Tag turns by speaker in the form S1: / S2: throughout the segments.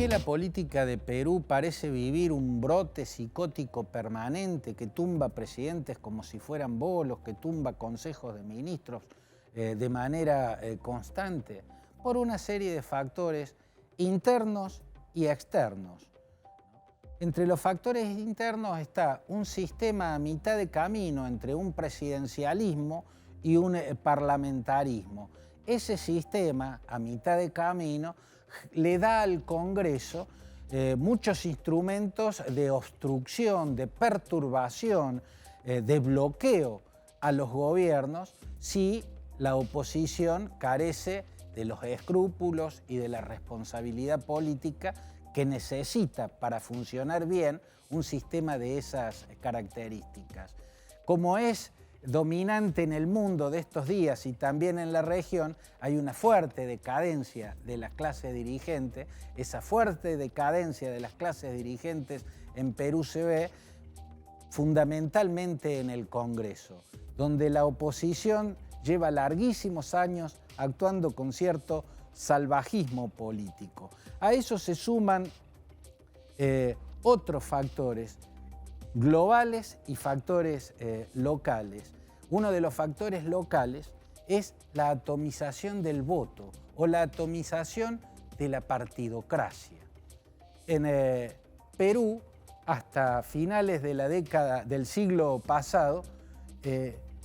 S1: qué la política de Perú parece vivir un brote psicótico permanente que tumba presidentes como si fueran bolos, que tumba consejos de ministros de manera constante? Por una serie de factores internos y externos. Entre los factores internos está un sistema a mitad de camino entre un presidencialismo y un parlamentarismo. Ese sistema a mitad de camino le da al Congreso muchos instrumentos de obstrucción, de perturbación, de bloqueo a los gobiernos si la oposición carece de los escrúpulos y de la responsabilidad política que necesita para funcionar bien un sistema de esas características. Como es dominante en el mundo de estos días y también en la región, hay una fuerte decadencia de las clases dirigentes. Esa fuerte decadencia de las clases dirigentes en Perú se ve fundamentalmente en el Congreso, donde la oposición lleva larguísimos años actuando con cierto salvajismo político. A eso se suman otros factores globales y factores locales. Uno de los factores locales es la atomización del voto o la atomización de la partidocracia. En Perú, hasta finales de la década del siglo pasado,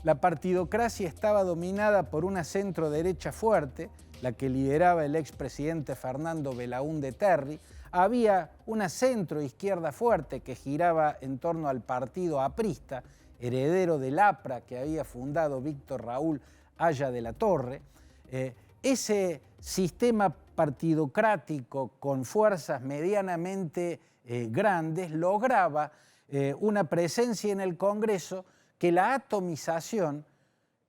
S1: la partidocracia estaba dominada por una centro-derecha fuerte, la que lideraba el expresidente Fernando Belaúnde Terry. Había una centro-izquierda fuerte que giraba en torno al partido aprista, heredero del APRA que había fundado Víctor Raúl Haya de la Torre. Ese sistema partidocrático con fuerzas medianamente grandes lograba una presencia en el Congreso que la atomización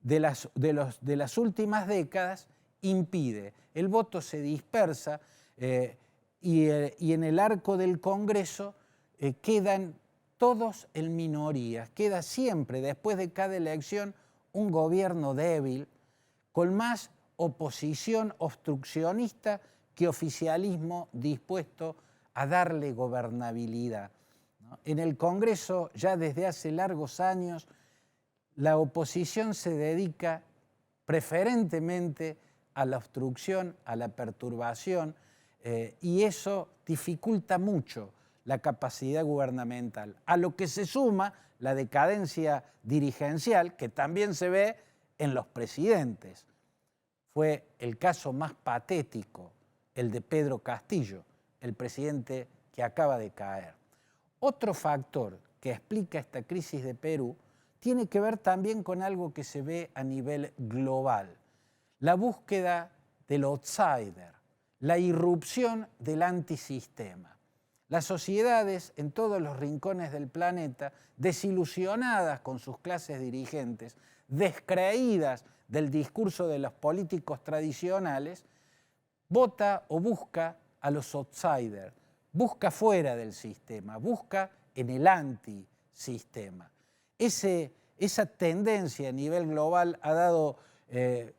S1: de las últimas décadas impide. El voto se dispersa y en el arco del Congreso quedan todos en minoría. Queda siempre, después de cada elección, un gobierno débil con más oposición obstruccionista que oficialismo dispuesto a darle gobernabilidad, ¿no? En el Congreso, ya desde hace largos años, la oposición se dedica preferentemente a la obstrucción, a la perturbación, y eso dificulta mucho la capacidad gubernamental, a lo que se suma la decadencia dirigencial que también se ve en los presidentes. Fue el caso más patético, el de Pedro Castillo, el presidente que acaba de caer. Otro factor que explica esta crisis de Perú tiene que ver también con algo que se ve a nivel global, la búsqueda del outsider, la irrupción del antisistema. Las sociedades en todos los rincones del planeta, desilusionadas con sus clases dirigentes, descreídas del discurso de los políticos tradicionales, vota o busca a los outsiders, busca fuera del sistema, busca en el antisistema. Esa tendencia a nivel global ha dado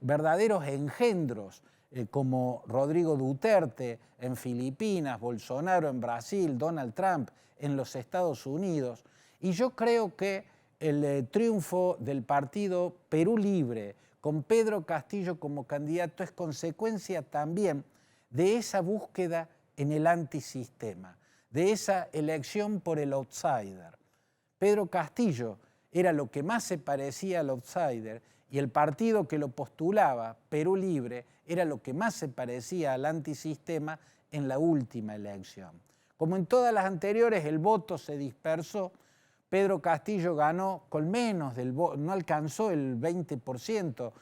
S1: verdaderos engendros, como Rodrigo Duterte en Filipinas, Bolsonaro en Brasil, Donald Trump en los Estados Unidos. Y yo creo que el triunfo del partido Perú Libre, con Pedro Castillo como candidato, es consecuencia también de esa búsqueda en el antisistema, de esa elección por el outsider. Pedro Castillo era lo que más se parecía al outsider y el partido que lo postulaba, Perú Libre, era lo que más se parecía al antisistema en la última elección. Como en todas las anteriores, el voto se dispersó. Pedro Castillo ganó con menos del voto, no alcanzó el 20%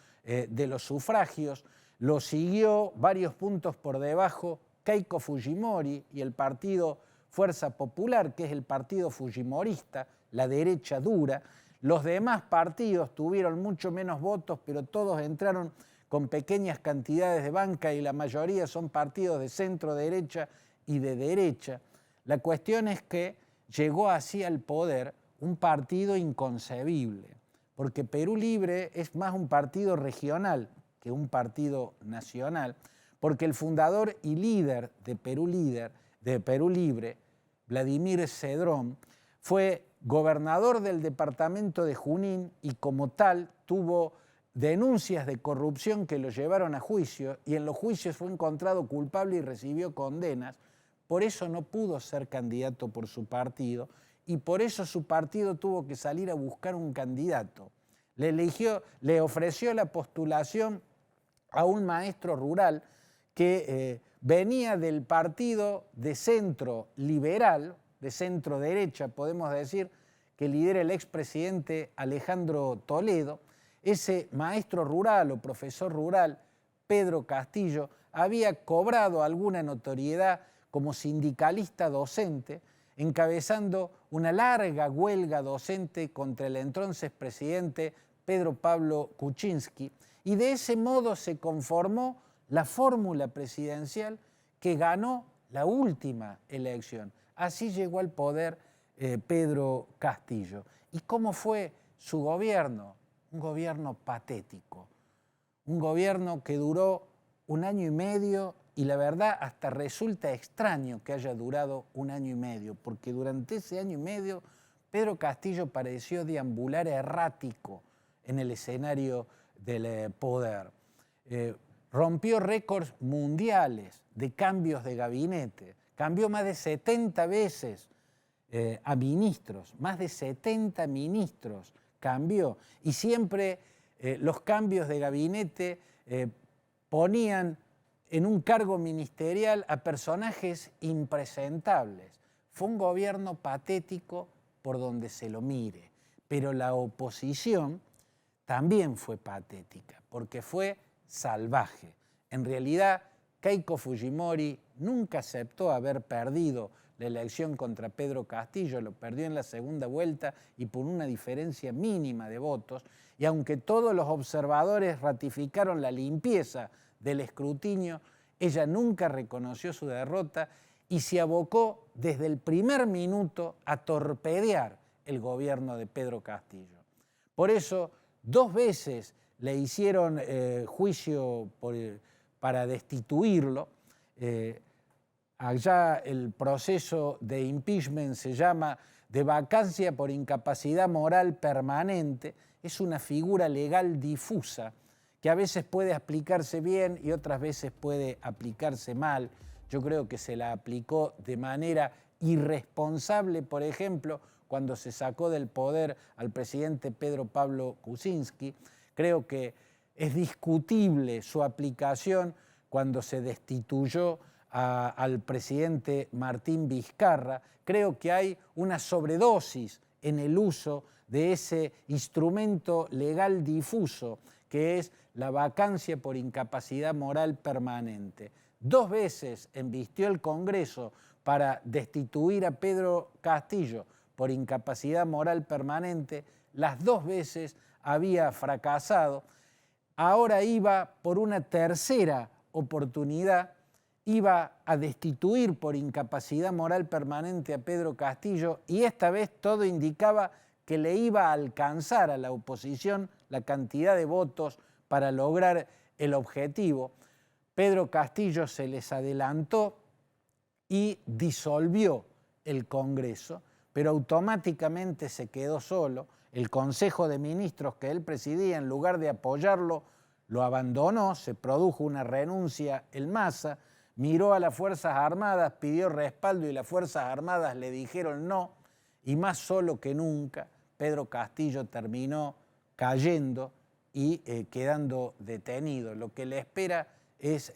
S1: de los sufragios, lo siguió varios puntos por debajo Keiko Fujimori y el partido Fuerza Popular, que es el partido fujimorista, la derecha dura. Los demás partidos tuvieron mucho menos votos, pero todos entraron con pequeñas cantidades de banca y la mayoría son partidos de centro derecha y de derecha. La cuestión es que llegó así al poder un partido inconcebible, porque Perú Libre es más un partido regional que un partido nacional, porque el fundador y líder de Perú Líder de Perú Libre, Vladimir Cedrón, fue gobernador del departamento de Junín y como tal tuvo denuncias de corrupción que lo llevaron a juicio y en los juicios fue encontrado culpable y recibió condenas. Por eso no pudo ser candidato por su partido y por eso su partido tuvo que salir a buscar un candidato. Le ofreció la postulación a un maestro rural que venía del partido de centro liberal, de centro derecha, podemos decir, que lidera el expresidente Alejandro Toledo. Ese maestro rural o profesor rural, Pedro Castillo, había cobrado alguna notoriedad como sindicalista docente, encabezando una larga huelga docente contra el entonces presidente Pedro Pablo Kuczynski, y de ese modo se conformó la fórmula presidencial que ganó la última elección. Así llegó al poder Pedro Castillo. ¿Y cómo fue su gobierno? Un gobierno patético, un gobierno que duró 1 año y medio y la verdad hasta resulta extraño que haya durado 1 año y medio, porque durante ese año y medio Pedro Castillo pareció deambular errático en el escenario del poder. Rompió récords mundiales de cambios de gabinete, cambió más de 70 veces a ministros, más de 70 ministros cambió, y siempre los cambios de gabinete ponían en un cargo ministerial a personajes impresentables. Fue un gobierno patético por donde se lo mire, pero la oposición también fue patética, porque fue salvaje. En realidad, Keiko Fujimori nunca aceptó haber perdido la elección contra Pedro Castillo, lo perdió en la segunda vuelta y por una diferencia mínima de votos, y aunque todos los observadores ratificaron la limpieza del escrutinio, ella nunca reconoció su derrota y se abocó desde el primer minuto a torpedear el gobierno de Pedro Castillo. Por eso, 2 veces le hicieron juicio para destituirlo. Allá el proceso de impeachment se llama de vacancia por incapacidad moral permanente. Es una figura legal difusa que a veces puede aplicarse bien y otras veces puede aplicarse mal. Yo creo que se la aplicó de manera irresponsable, por ejemplo, cuando se sacó del poder al presidente Pedro Pablo Kuczynski. Creo que es discutible su aplicación cuando se destituyó al presidente Martín Vizcarra. Creo que hay una sobredosis en el uso de ese instrumento legal difuso que es la vacancia por incapacidad moral permanente. 2 veces embistió el Congreso para destituir a Pedro Castillo por incapacidad moral permanente, las 2 veces había fracasado. Ahora iba por una tercera oportunidad, iba a destituir por incapacidad moral permanente a Pedro Castillo y esta vez todo indicaba que le iba a alcanzar a la oposición la cantidad de votos para lograr el objetivo. Pedro Castillo se les adelantó y disolvió el Congreso, pero automáticamente se quedó solo. El Consejo de Ministros que él presidía, en lugar de apoyarlo, lo abandonó, se produjo una renuncia en masa, miró a las Fuerzas Armadas, pidió respaldo y las Fuerzas Armadas le dijeron no, y más solo que nunca, Pedro Castillo terminó cayendo y quedando detenido. Lo que le espera es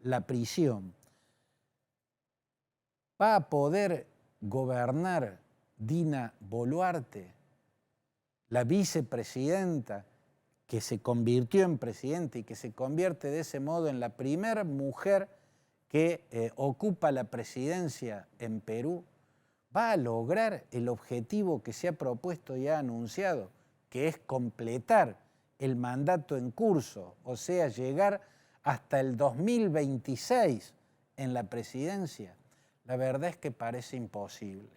S1: la prisión. ¿Va a poder gobernar Dina Boluarte, la vicepresidenta que se convirtió en presidenta y que se convierte de ese modo en la primera mujer que ocupa la presidencia en Perú? ¿Va a lograr el objetivo que se ha propuesto y ha anunciado, que es completar el mandato en curso, o sea, llegar hasta el 2026 en la presidencia? La verdad es que parece imposible.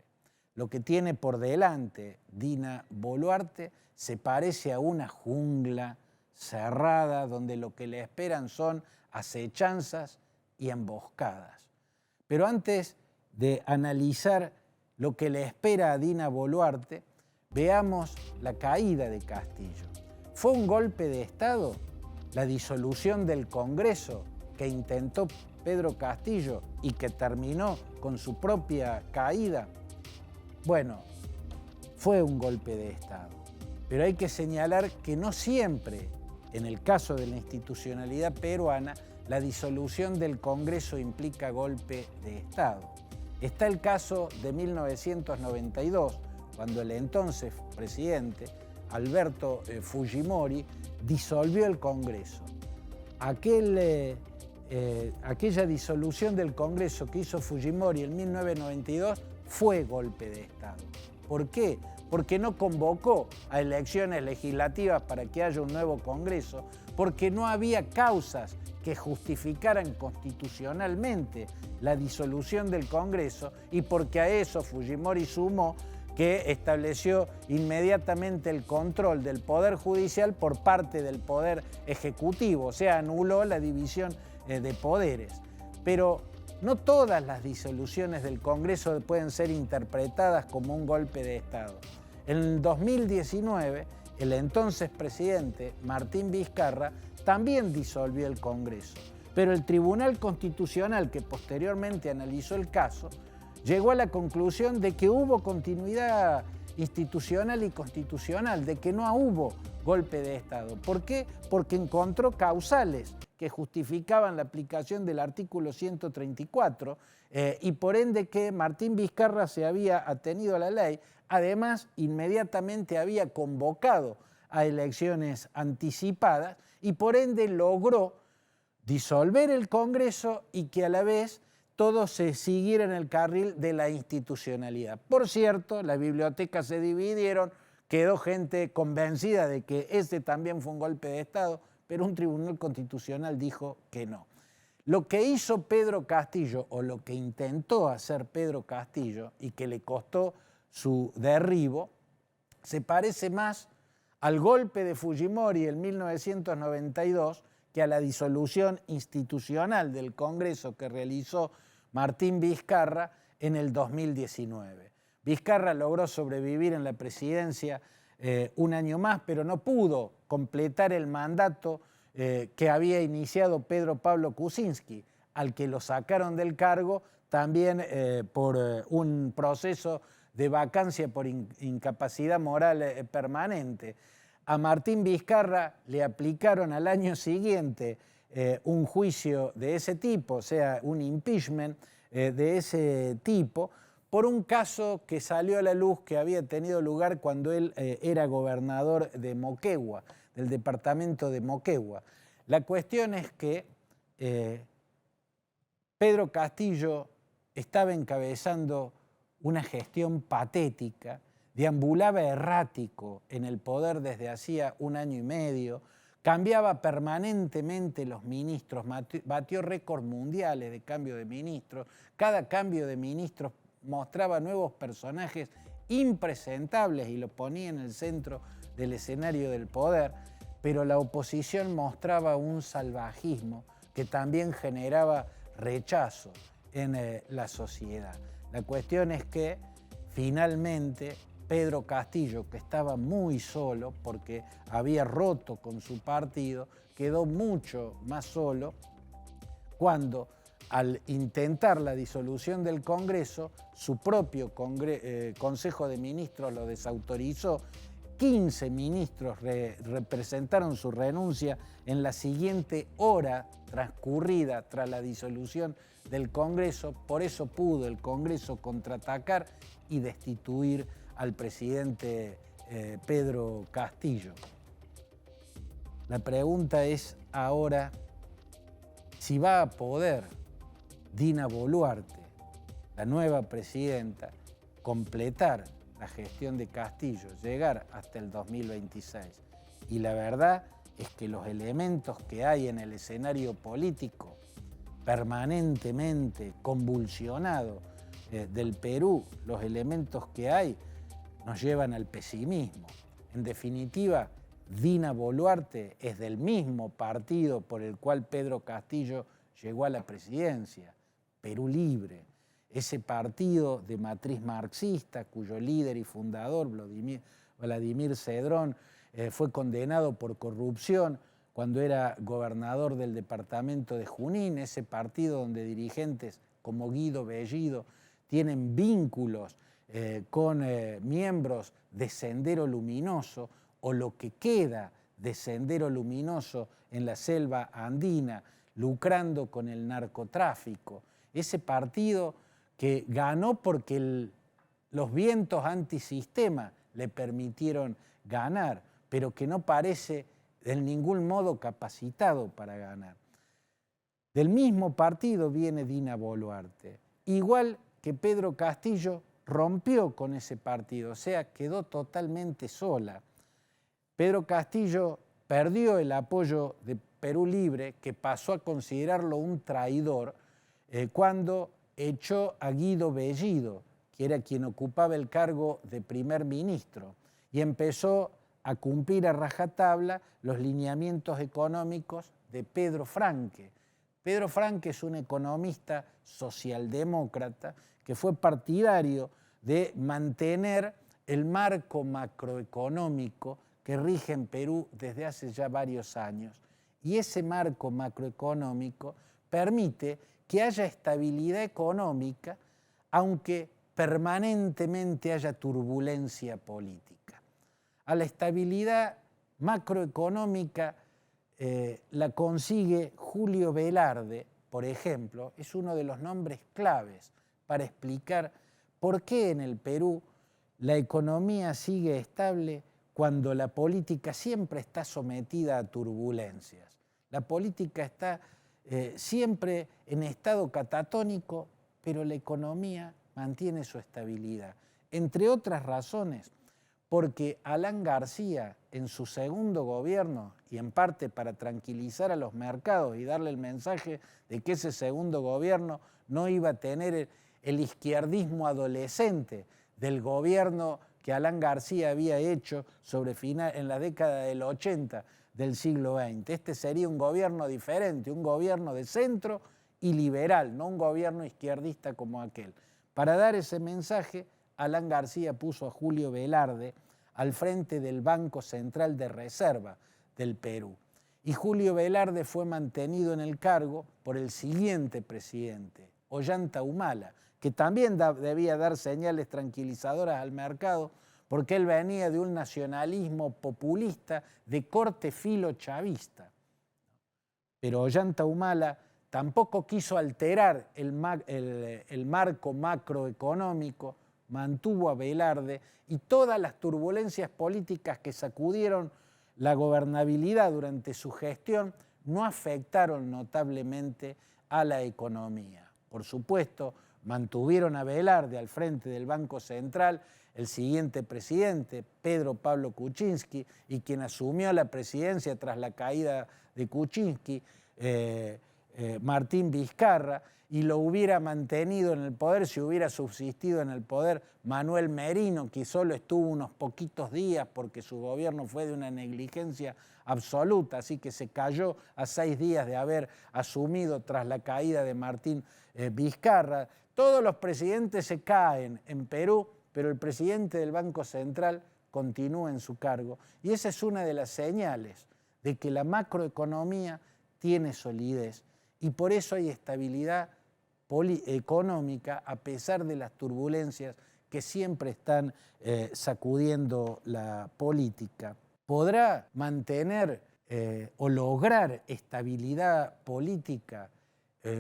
S1: Lo que tiene por delante Dina Boluarte se parece a una jungla cerrada donde lo que le esperan son acechanzas y emboscadas. Pero antes de analizar lo que le espera a Dina Boluarte, veamos la caída de Castillo. ¿Fue un golpe de Estado la disolución del Congreso que intentó Pedro Castillo y que terminó con su propia caída? Bueno, fue un golpe de Estado, pero hay que señalar que no siempre, en el caso de la institucionalidad peruana, la disolución del Congreso implica golpe de Estado. Está el caso de 1992, cuando el entonces presidente, Alberto Fujimori, disolvió el Congreso. Aquella disolución del Congreso que hizo Fujimori en 1992 fue golpe de Estado. ¿Por qué? Porque no convocó a elecciones legislativas para que haya un nuevo Congreso, porque no había causas que justificaran constitucionalmente la disolución del Congreso y porque a eso Fujimori sumó que estableció inmediatamente el control del Poder Judicial por parte del Poder Ejecutivo, o sea, anuló la división de poderes. Pero no todas las disoluciones del Congreso pueden ser interpretadas como un golpe de Estado. En el 2019, el entonces presidente Martín Vizcarra también disolvió el Congreso, pero el Tribunal Constitucional, que posteriormente analizó el caso, llegó a la conclusión de que hubo continuidad institucional y constitucional, de que no hubo golpe de Estado. ¿Por qué? Porque encontró causales que justificaban la aplicación del artículo 134 y por ende que Martín Vizcarra se había atenido a la ley. Además, inmediatamente había convocado a elecciones anticipadas y por ende logró disolver el Congreso y que a la vez todo se siguiera en el carril de la institucionalidad. Por cierto, las bibliotecas se dividieron, quedó gente convencida de que ese también fue un golpe de Estado, pero un tribunal constitucional dijo que no. Lo que hizo Pedro Castillo, o lo que intentó hacer Pedro Castillo, y que le costó su derribo, se parece más al golpe de Fujimori en 1992 que a la disolución institucional del Congreso que realizó Martín Vizcarra en el 2019. Vizcarra logró sobrevivir en la presidencia un año más, pero no pudo completar el mandato que había iniciado Pedro Pablo Kuczynski, al que lo sacaron del cargo también por un proceso de vacancia por incapacidad moral permanente. A Martín Vizcarra le aplicaron al año siguiente un juicio de ese tipo, o sea, un impeachment de ese tipo, por un caso que salió a la luz que había tenido lugar cuando él era gobernador de Moquegua, del departamento de Moquegua. La cuestión es que Pedro Castillo estaba encabezando una gestión patética, deambulaba errático en el poder desde hacía un año y medio, cambiaba permanentemente los ministros, batió récords mundiales de cambio de ministros, cada cambio de ministros mostraba nuevos personajes impresentables y lo ponía en el centro del escenario del poder, pero la oposición mostraba un salvajismo que también generaba rechazo en la sociedad. La cuestión es que finalmente Pedro Castillo, que estaba muy solo porque había roto con su partido, quedó mucho más solo cuando, al intentar la disolución del Congreso, su propio Consejo de Ministros lo desautorizó. 15 ministros representaron su renuncia en la siguiente hora transcurrida tras la disolución del Congreso. Por eso pudo el Congreso contraatacar y destituir al presidente Pedro Castillo. La pregunta es ahora si va a poder Dina Boluarte, la nueva presidenta, completar la gestión de Castillo, llegar hasta el 2026. Y la verdad es que los elementos que hay en el escenario político permanentemente convulsionado del Perú, los elementos que hay, nos llevan al pesimismo. En definitiva, Dina Boluarte es del mismo partido por el cual Pedro Castillo llegó a la presidencia, Perú Libre. ese partido de matriz marxista, cuyo líder y fundador, Vladimir Cedrón, fue condenado por corrupción cuando era gobernador del departamento de Junín, ese partido donde dirigentes como Guido Bellido tienen vínculos con miembros de Sendero Luminoso, o lo que queda de Sendero Luminoso en la selva andina, lucrando con el narcotráfico. Ese partido que ganó porque los vientos antisistema le permitieron ganar, pero que no parece en ningún modo capacitado para ganar. Del mismo partido viene Dina Boluarte, igual que Pedro Castillo rompió con ese partido, o sea, quedó totalmente sola. Pedro Castillo perdió el apoyo de Perú Libre, que pasó a considerarlo un traidor cuando echó a Guido Bellido, que era quien ocupaba el cargo de primer ministro, y empezó a cumplir a rajatabla los lineamientos económicos de Pedro Franque. Pedro Franque es un economista socialdemócrata que fue partidario de mantener el marco macroeconómico que rige en Perú desde hace ya varios años. Y ese marco macroeconómico permite que haya estabilidad económica, aunque permanentemente haya turbulencia política. A la estabilidad macroeconómica la consigue Julio Velarde, por ejemplo, es uno de los nombres claves para explicar por qué en el Perú la economía sigue estable cuando la política siempre está sometida a turbulencias. La política está siempre en estado catatónico, pero la economía mantiene su estabilidad. Entre otras razones, porque Alan García, en su segundo gobierno, y en parte para tranquilizar a los mercados y darle el mensaje de que ese segundo gobierno no iba a tener el izquierdismo adolescente del gobierno que Alan García había hecho en la década del 80 del siglo XX. Este sería un gobierno diferente, un gobierno de centro y liberal, no un gobierno izquierdista como aquel. Para dar ese mensaje, Alan García puso a Julio Velarde al frente del Banco Central de Reserva del Perú. Y Julio Velarde fue mantenido en el cargo por el siguiente presidente, Ollanta Humala, que también debía dar señales tranquilizadoras al mercado, porque él venía de un nacionalismo populista de corte filo-chavista. Pero Ollanta Humala tampoco quiso alterar el marco macroeconómico, mantuvo a Velarde, y todas las turbulencias políticas que sacudieron la gobernabilidad durante su gestión no afectaron notablemente a la economía. Por supuesto, mantuvieron a Velarde al frente del Banco Central el siguiente presidente, Pedro Pablo Kuczynski, y quien asumió la presidencia tras la caída de Kuczynski, Martín Vizcarra, y lo hubiera mantenido en el poder si hubiera subsistido en el poder Manuel Merino, que solo estuvo unos poquitos días porque su gobierno fue de una negligencia absoluta, así que se cayó a 6 días de haber asumido tras la caída de Martín Vizcarra. Todos los presidentes se caen en Perú, pero el presidente del Banco Central continúa en su cargo. Y esa es una de las señales de que la macroeconomía tiene solidez y por eso hay estabilidad económica a pesar de las turbulencias que siempre están sacudiendo la política. ¿Podrá mantener o lograr estabilidad política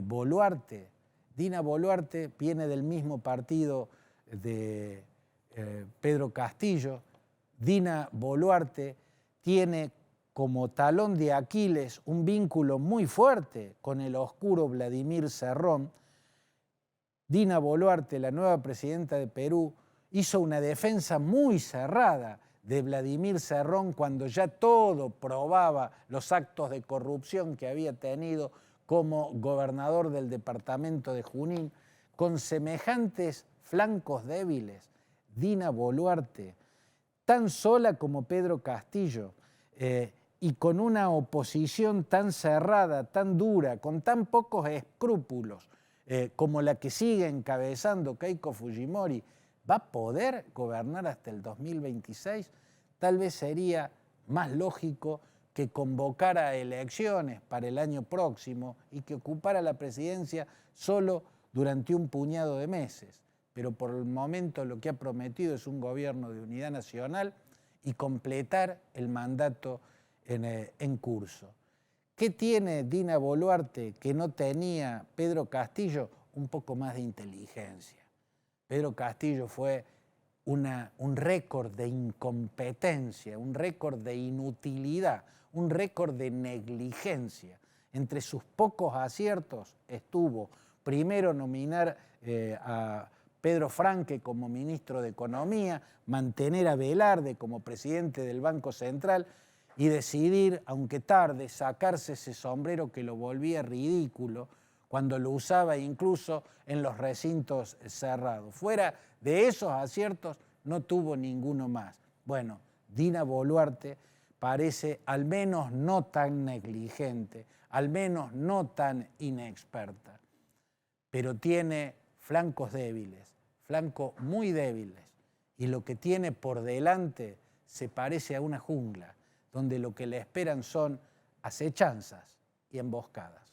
S1: Boluarte? Dina Boluarte viene del mismo partido de Pedro Castillo. Dina Boluarte tiene como talón de Aquiles un vínculo muy fuerte con el oscuro Vladimir Cerrón. Dina Boluarte, la nueva presidenta de Perú, hizo una defensa muy cerrada de Vladimir Cerrón cuando ya todo probaba los actos de corrupción que había tenido como gobernador del departamento de Junín. Con semejantes flancos débiles, Dina Boluarte, tan sola como Pedro Castillo, y con una oposición tan cerrada, tan dura, con tan pocos escrúpulos como la que sigue encabezando Keiko Fujimori, ¿va a poder gobernar hasta el 2026? Tal vez sería más lógico que convocara elecciones para el año próximo y que ocupara la presidencia solo durante un puñado de meses. Pero por el momento lo que ha prometido es un gobierno de unidad nacional y completar el mandato en curso. ¿Qué tiene Dina Boluarte que no tenía Pedro Castillo? Un poco más de inteligencia. Pedro Castillo fue un récord de incompetencia, un récord de inutilidad, un récord de negligencia. Entre sus pocos aciertos estuvo primero nominar a Pedro Franque como ministro de Economía, mantener a Velarde como presidente del Banco Central y decidir, aunque tarde, sacarse ese sombrero que lo volvía ridículo cuando lo usaba incluso en los recintos cerrados. Fuera de esos aciertos no tuvo ninguno más. Bueno, Dina Boluarte parece al menos no tan negligente, al menos no tan inexperta, pero tiene flancos débiles, flancos muy débiles, y lo que tiene por delante se parece a una jungla, donde lo que le esperan son acechanzas y emboscadas.